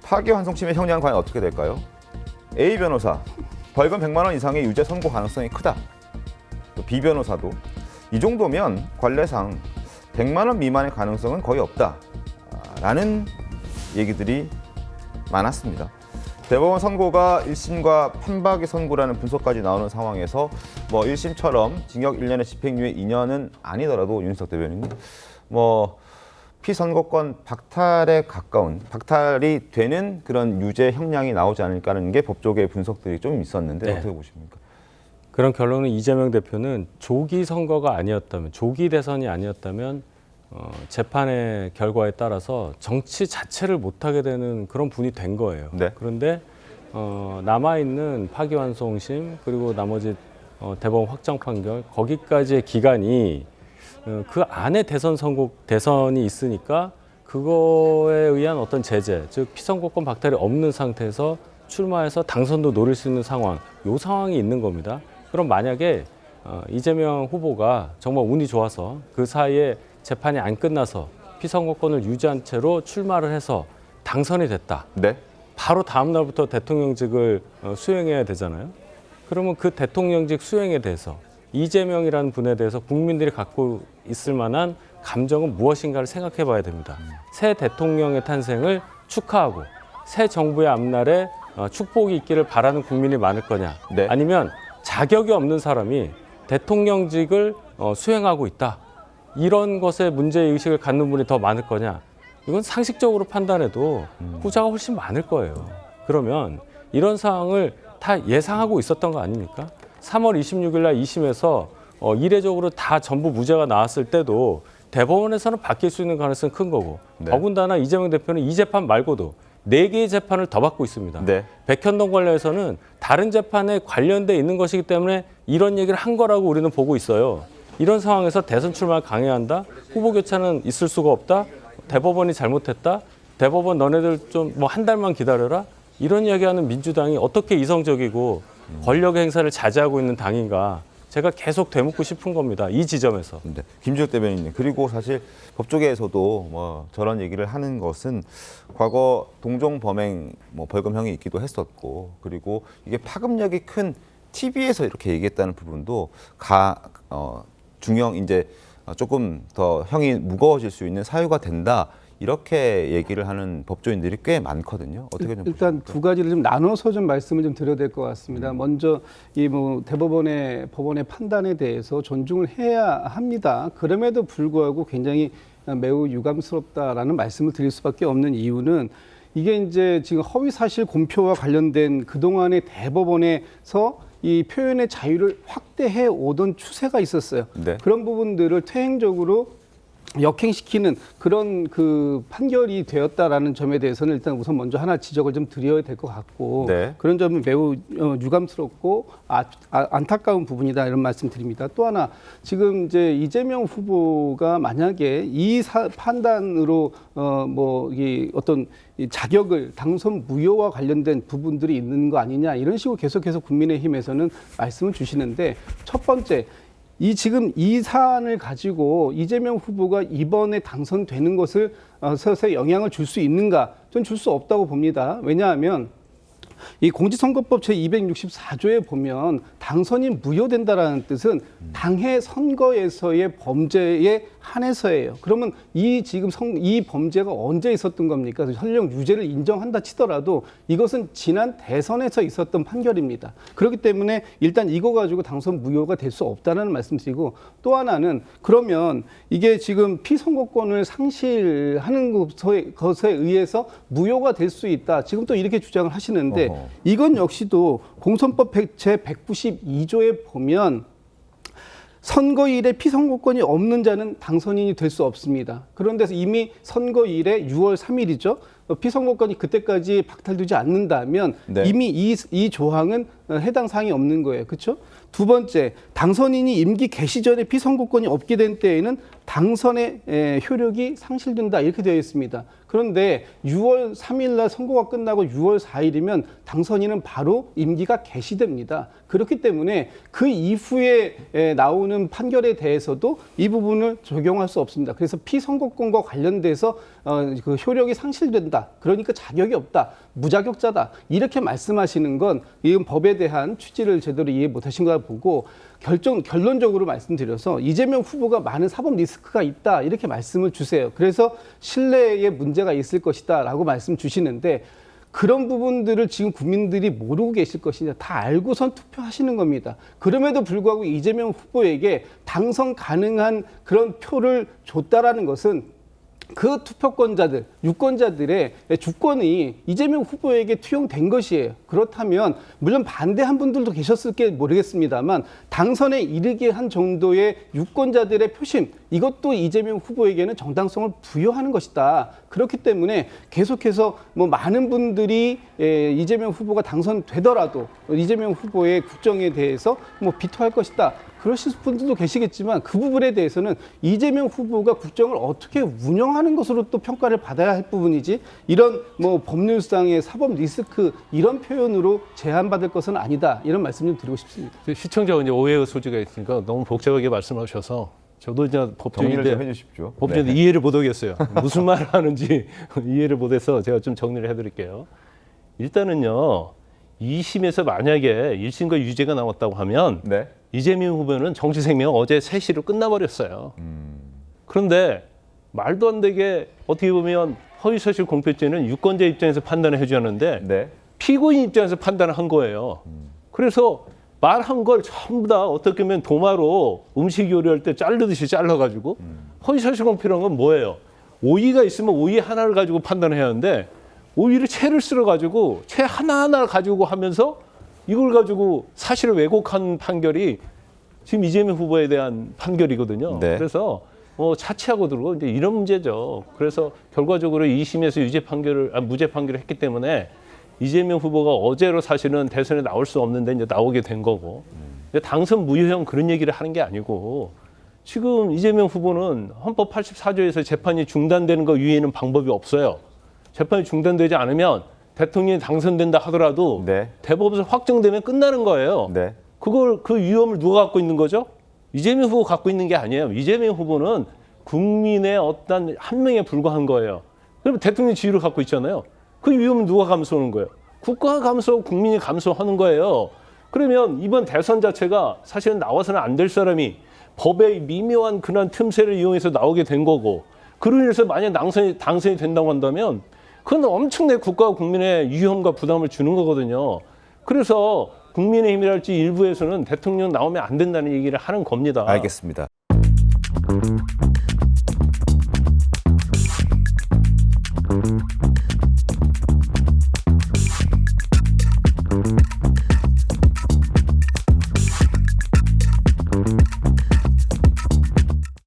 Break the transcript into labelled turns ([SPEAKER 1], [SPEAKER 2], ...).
[SPEAKER 1] 파기환송심의 형량은 과연 어떻게 될까요? A 변호사, 벌금 100만 원 이상의 유죄 선고 가능성이 크다. 또 B 변호사도 이 정도면 관례상 100만 원 미만의 가능성은 거의 없다. 라는 얘기들이 많았습니다. 대법원 선고가 1심과 판박이 선고라는 분석까지 나오는 상황에서 뭐 1심처럼 징역 1년에 집행유예 2년은 아니더라도 윤석 대변인님 피선고권 박탈에 가까운, 박탈이 되는 그런 유죄 형량이 나오지 않을까라는 게 법조계의 분석들이 좀 있었는데
[SPEAKER 2] 네.
[SPEAKER 1] 어떻게 보십니까?
[SPEAKER 2] 그런 결론은 이재명 대표는 조기 선거가 아니었다면, 조기 대선이 아니었다면 재판의 결과에 따라서 정치 자체를 못하게 되는 그런 분이 된 거예요.
[SPEAKER 1] 네.
[SPEAKER 2] 그런데 남아있는 파기환송심 그리고 나머지 대법원 확정 판결 거기까지의 기간이 그 안에 대선이 있으니까 그거에 의한 어떤 제재, 즉 피선거권 박탈이 없는 상태에서 출마해서 당선도 노릴 수 있는 상황, 이 상황이 있는 겁니다. 그럼 만약에 이재명 후보가 정말 운이 좋아서 그 사이에 재판이 안 끝나서 피선거권을 유지한 채로 출마를 해서 당선이 됐다.
[SPEAKER 1] 네.
[SPEAKER 2] 바로 다음 날부터 대통령직을 수행해야 되잖아요. 그러면 그 대통령직 수행에 대해서 이재명이라는 분에 대해서 국민들이 갖고 있을 만한 감정은 무엇인가를 생각해 봐야 됩니다. 새 대통령의 탄생을 축하하고 새 정부의 앞날에 축복이 있기를 바라는 국민이 많을 거냐.
[SPEAKER 1] 네.
[SPEAKER 2] 아니면 자격이 없는 사람이 대통령직을 수행하고 있다. 이런 것에 문제의식을 갖는 분이 더 많을 거냐. 이건 상식적으로 판단해도 후자가 훨씬 많을 거예요. 그러면 이런 상황을 다 예상하고 있었던 거 아닙니까? 3월 26일 날 2심에서 이례적으로 다 전부 무죄가 나왔을 때도 대법원에서는 바뀔 수 있는 가능성이 큰 거고
[SPEAKER 1] 네.
[SPEAKER 2] 더군다나 이재명 대표는 이 재판 말고도 4개의 재판을 더 받고 있습니다.
[SPEAKER 1] 네.
[SPEAKER 2] 백현동 관련해서는 다른 재판에 관련돼 있는 것이기 때문에 이런 얘기를 한 거라고 우리는 보고 있어요. 이런 상황에서 대선 출마를 강행한다? 후보 교체는 있을 수가 없다? 대법원이 잘못했다? 대법원 너네들 좀 뭐 한 달만 기다려라? 이런 이야기하는 민주당이 어떻게 이성적이고 권력의 행사를 자제하고 있는 당인가? 제가 계속 되묻고 싶은 겁니다. 이 지점에서.
[SPEAKER 1] 네. 김지욱 대변인님, 그리고 사실 법조계에서도 저런 얘기를 하는 것은 과거 동종 범행 벌금형이 있기도 했었고, 그리고 이게 파급력이 큰 TV에서 이렇게 얘기했다는 부분도 중형 이제 조금 더 형이 무거워질 수 있는 사유가 된다. 이렇게 얘기를 하는 법조인들이 꽤 많거든요. 어떻게 좀
[SPEAKER 3] 일단
[SPEAKER 1] 보십니까?
[SPEAKER 3] 두 가지를 좀 나눠서 좀 말씀을 좀 드려야 될 것 같습니다. 먼저 이 대법원의 법원의 판단에 대해서 존중을 해야 합니다. 그럼에도 불구하고 굉장히 매우 유감스럽다라는 말씀을 드릴 수밖에 없는 이유는 이게 이제 지금 허위 사실 공표와 관련된 그동안의 대법원에서 이 표현의 자유를 확대해 오던 추세가 있었어요.
[SPEAKER 1] 네.
[SPEAKER 3] 그런 부분들을 퇴행적으로 역행시키는 그런 그 판결이 되었다라는 점에 대해서는 일단 우선 먼저 하나 지적을 좀 드려야 될 것 같고
[SPEAKER 1] 네.
[SPEAKER 3] 그런 점은 매우 유감스럽고 안타까운 부분이다 이런 말씀 드립니다. 또 하나 지금 이제 이재명 후보가 만약에 이 판단으로 이 어떤 자격을 당선 무효와 관련된 부분들이 있는 거 아니냐 이런 식으로 계속해서 국민의힘에서는 말씀을 주시는데 첫 번째 지금 이 사안을 가지고 이재명 후보가 이번에 당선되는 것을 서서히 영향을 줄 수 있는가? 전 줄 수 없다고 봅니다. 왜냐하면 이 공직선거법 제264조에 보면 당선이 무효된다라는 뜻은 당해 선거에서의 범죄에 한해서예요. 그러면 이 범죄가 언제 있었던 겁니까? 설령 유죄를 인정한다 치더라도 이것은 지난 대선에서 있었던 판결입니다. 그렇기 때문에 일단 이거 가지고 당선 무효가 될 수 없다는 말씀드리고 또 하나는 그러면 이게 지금 피선거권을 상실하는 것에 의해서 무효가 될 수 있다. 지금 또 이렇게 주장을 하시는데 이건 역시도 공선법 제192조에 보면 선거일에 피선거권이 없는 자는 당선인이 될 수 없습니다. 그런데 이미 선거일에 6월 3일이죠. 피선거권이 그때까지 박탈되지 않는다면
[SPEAKER 1] 네.
[SPEAKER 3] 이미 이 조항은 해당 사항이 없는 거예요. 그렇죠? 두 번째, 당선인이 임기 개시 전에 피선거권이 없게 된 때에는 당선의 효력이 상실된다 이렇게 되어 있습니다. 그런데 6월 3일 날 선거가 끝나고 6월 4일이면 당선인은 바로 임기가 개시됩니다. 그렇기 때문에 그 이후에 나오는 판결에 대해서도 이 부분을 적용할 수 없습니다. 그래서 피선거권과 관련돼서 그 효력이 상실된다. 그러니까 자격이 없다. 무자격자다. 이렇게 말씀하시는 건 이건 법에 대한 취지를 제대로 이해 못하신 걸 보고 결론적으로 말씀드려서 이재명 후보가 많은 사법 리스크가 있다. 이렇게 말씀을 주세요. 그래서 신뢰에 문제가 있을 것이다라고 말씀 주시는데 그런 부분들을 지금 국민들이 모르고 계실 것이냐 다 알고선 투표하시는 겁니다. 그럼에도 불구하고 이재명 후보에게 당선 가능한 그런 표를 줬다라는 것은 그 투표권자들, 유권자들의 주권이 이재명 후보에게 투영된 것이에요. 그렇다면 물론 반대한 분들도 계셨을지 모르겠습니다만 당선에 이르게 한 정도의 유권자들의 표심 이것도 이재명 후보에게는 정당성을 부여하는 것이다. 그렇기 때문에 계속해서 뭐 많은 분들이 이재명 후보가 당선되더라도 이재명 후보의 국정에 대해서 뭐 비토할 것이다. 그러실 분들도 계시겠지만 그 부분에 대해서는 이재명 후보가 국정을 어떻게 운영하는 것으로 또 평가를 받아야 할 부분이지 이런 뭐 법률상의 사법 리스크 이런 표현으로 제한받을 것은 아니다. 이런 말씀 좀 드리고 싶습니다.
[SPEAKER 4] 시청자가 이제 오해의 소지가 있으니까 너무 복잡하게 말씀하셔서 저도 이제
[SPEAKER 1] 정리를 좀
[SPEAKER 4] 법조인인데
[SPEAKER 1] 해주십시오.
[SPEAKER 4] 법조인데
[SPEAKER 1] 네.
[SPEAKER 4] 이해를 못하겠어요. 무슨 말을 하는지 이해를 못해서 제가 좀 정리를 해드릴게요. 일단은요. 2심에서 만약에 1심과 유죄가 나왔다고 하면
[SPEAKER 1] 네.
[SPEAKER 4] 이재명 후보는 정치 생명 어제 3시로 끝나버렸어요. 그런데 말도 안 되게 어떻게 보면 허위사실 공표죄는 유권자 입장에서 판단을 해줘야 하는데
[SPEAKER 1] 네.
[SPEAKER 4] 피고인 입장에서 판단을 한 거예요. 그래서 말한 걸 전부 다 어떻게 보면 도마로 음식 요리할 때 자르듯이 잘라가지고 허위사실 공표라는 건 뭐예요? 오이가 있으면 오이 하나를 가지고 판단해야 하는데 오이를 채를 쓸어가지고 채 하나하나 가지고 하면서 이걸 가지고 사실을 왜곡한 판결이 지금 이재명 후보에 대한 판결이거든요.
[SPEAKER 1] 네.
[SPEAKER 4] 그래서 자치하고 들고 이제 이런 문제죠. 그래서 결과적으로 2심에서 무죄 판결을 했기 때문에 이재명 후보가 어제로 사실은 대선에 나올 수 없는데 이제 나오게 된 거고 이제 당선 무효형 그런 얘기를 하는 게 아니고 지금 이재명 후보는 헌법 84조에서 재판이 중단되는 것 위에는 방법이 없어요. 재판이 중단되지 않으면 대통령이 당선된다 하더라도
[SPEAKER 1] 네.
[SPEAKER 4] 대법원에서 확정되면 끝나는 거예요.
[SPEAKER 1] 네.
[SPEAKER 4] 그 위험을 누가 갖고 있는 거죠? 이재명 후보가 갖고 있는 게 아니에요. 이재명 후보는 국민의 어떤 한 명에 불과한 거예요. 그러면 대통령 지위를 갖고 있잖아요. 그 위험은 누가 감수하는 거예요? 국가가 감수하고 국민이 감수하는 거예요. 그러면 이번 대선 자체가 사실은 나와서는 안 될 사람이 법의 미묘한 그런 틈새를 이용해서 나오게 된 거고 그로 인해서 만약 당선이 된다고 한다면 그건 엄청나게 국가와 국민의 위험과 부담을 주는 거거든요. 그래서 국민의힘이랄지 일부에서는 대통령 나오면 안 된다는 얘기를 하는 겁니다.
[SPEAKER 1] 알겠습니다.